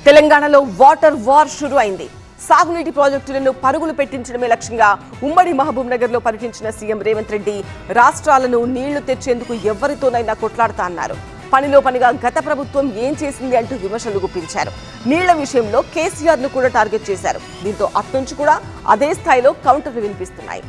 తెలంగాణలో water war షురు అయింది. సాగునీటి ప్రాజెక్టులను పరుగులు పెట్టించడమే లక్ష్యంగా ఉమ్మడి మహబూబ్ నగర్ లో పర్యటించిన సీఎం రేవంత్ రెడ్డి రాష్ట్రాలను నీళ్లు తెచ్చేందుకు ఎవరితోనైనా కొట్లాడతా అన్నారు. పనిలో పనిగా గత ప్రభుత్వం ఏం చేసింది అంటూ విమర్శలు గుప్పించారు. నీళ్ల విషయంలో కేసీఆర్ ను కూడా టార్గెట్ చేశారు. దీంతో అట్నుంచి కూడా అదే స్థాయిలో కౌంటర్లు వినిపిస్తున్నాయి.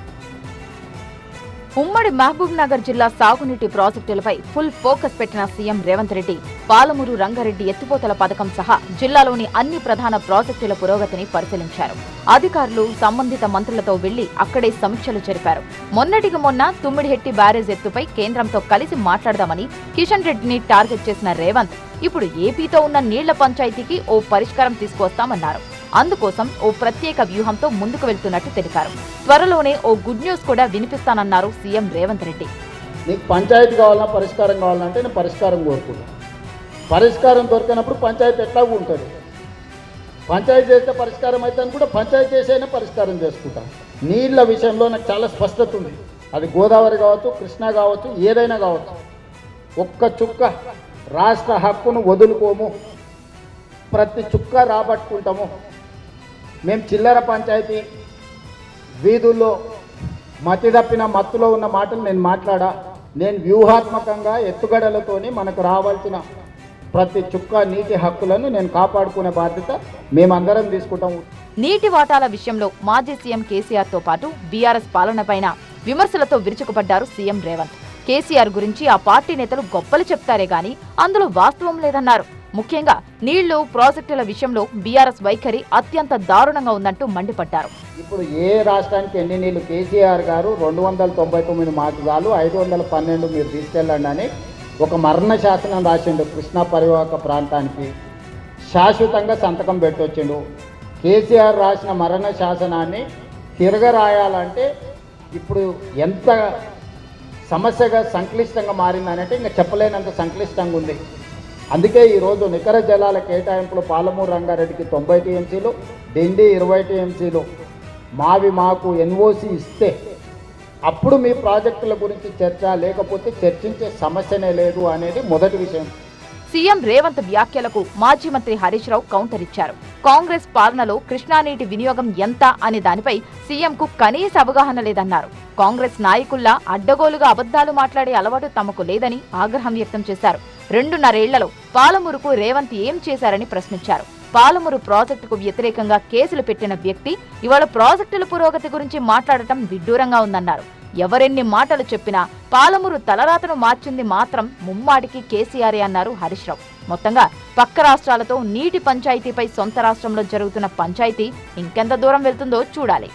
ఉమ్మడి మహబూబ్ నగర్ జిల్లా సాగునీటి ప్రాజెక్టులపై ఫుల్ ఫోకస్ పెట్టిన సీఎం రేవంత్ రెడ్డి పాలమూరు రంగారెడ్డి ఎత్తిపోతల పథకం సహా జిల్లాలోని అన్ని ప్రధాన ప్రాజెక్టుల పురోగతిని పరిశీలించారు. అధికారులు సంబంధిత మంత్రులతో వెళ్లి అక్కడే సమీక్షలు జరిపారు. మొన్నటికి మొన్న తుమ్మిడిహెట్టి బ్యారేజ్ ఎత్తుపై కేంద్రంతో కలిసి మాట్లాడదామని కిషన్ రెడ్డిని టార్గెట్ చేసిన రేవంత్ ఇప్పుడు ఏపీతో ఉన్న నీళ్ల పంచాయతీకి ఓ పరిష్కారం తీసుకువస్తామన్నారు. అందుకోసం ఓ ప్రత్యేక వ్యూహంతో ముందుకు వెళ్తున్నట్టు తెలిపారు. త్వరలోనే ఓ గుడ్ న్యూస్ కూడా వినిపిస్తానన్నారు సీఎం రేవంత్ రెడ్డి. నీకు పంచాయతీ కావాలన్నా పరిష్కారం కావాలంటే నేను పరిష్కారం కోరుకుంటాను. పరిష్కారం దొరికినప్పుడు పంచాయతీ ఎట్లాగూ ఉంటుంది. పంచాయతీ చేస్తే పరిష్కారం అయితే కూడా పంచాయతీ చేసైనా పరిష్కారం చేసుకుంటాను. నీళ్ల విషయంలో నాకు చాలా స్పష్టత ఉంది. అది గోదావరి కావచ్చు, కృష్ణా కావచ్చు, ఏదైనా కావచ్చు. ఒక్క చుక్క రాష్ట్ర హక్కును వదులుకోము, ప్రతి చుక్క రాబట్టుకుంటాము. మేము చిల్లర పంచాయతీ వీధుల్లో మతి తప్పిన మత్తులో ఉన్న మాటలు నేను మాట్లాడా. నేను వ్యూహాత్మకంగా ఎత్తుగడలతోని మనకు రావాల్సిన ప్రతి చుక్క నీటి హక్కులను నేను కాపాడుకునే బాధ్యత మేమందరం తీసుకుంటాము. నీటి వాటాల విషయంలో మాజీ సీఎం కేసీఆర్ తో పాటు బీఆర్ఎస్ పాలనపైన విమర్శలతో విరుచుకుపడ్డారు సీఎం రేవంత్. కేసీఆర్ గురించి ఆ పార్టీ నేతలు గొప్పలు చెప్తారే గాని అందులో వాస్తవం లేదన్నారు. ముఖ్యంగా నీళ్లు ప్రాజెక్టుల విషయంలో బీఆర్ఎస్ వైఖరి అత్యంత దారుణంగా ఉందంటూ మండిపడ్డారు. ఇప్పుడు ఏ రాష్ట్రానికి ఎన్ని నీళ్లు కేసీఆర్ గారు 299 మాకు చాలు, 512 మీరు తీసుకెళ్ళండి అని ఒక మరణ శాసనం రాసిండు. కృష్ణా పరివాహక ప్రాంతానికి శాశ్వతంగా సంతకం పెట్టొచ్చిండు. కేసీఆర్ రాసిన మరణ శాసనాన్ని తిరగరాయాలంటే ఇప్పుడు ఎంత సమస్యగా సంక్లిష్టంగా మారిందనంటే ఇంకా చెప్పలేనంత సంక్లిష్టంగా ఉంది. అందుకే ఈరోజు నికర జలాల కేటాయింపులు పాలమూరు రంగారెడ్డికి 90 టీఎంసీలు, డిండి 20 టీఎంసీలు మావి మాకు ఎన్ఓసి ఇస్తే అప్పుడు మీ ప్రాజెక్టుల గురించి చర్చ, లేకపోతే చర్చించే సమస్యనే లేదు అనేది మొదటి విషయం. సీఎం రేవంత్ వ్యాఖ్యలకు మాజీ మంత్రి హరీష్ రావు కౌంటర్ ఇచ్చారు. కాంగ్రెస్ పాలనలో కృష్ణానీటి వినియోగం ఎంత అనే దానిపై సీఎంకు కనీస అవగాహన లేదన్నారు. కాంగ్రెస్ నాయకుల్లా అడ్డగోలుగా అబద్దాలు మాట్లాడే అలవాటు తమకు లేదని ఆగ్రహం వ్యక్తం చేశారు. 2.5 ఏళ్లలో పాలమూరుకు రేవంత్ ఏం చేశారని ప్రశ్నించారు. పాలమూరు ప్రాజెక్టుకు వ్యతిరేకంగా కేసులు పెట్టిన వ్యక్తి ఇవాళ ప్రాజెక్టుల పురోగతి గురించి మాట్లాడటం విడ్డూరంగా ఉందన్నారు. ఎవరెన్ని మాటలు చెప్పినా పాలమూరు తలరాతను మార్చింది మాత్రం ముమ్మాటికి కేసీఆర్ అన్నారు హరీష్ రావు. మొత్తంగా పక్క రాష్ట్రాలతో నీటి పంచాయతీపై సొంత రాష్ట్రంలో జరుగుతున్న పంచాయతీ ఇంకెంత దూరం వెళ్తుందో చూడాలి.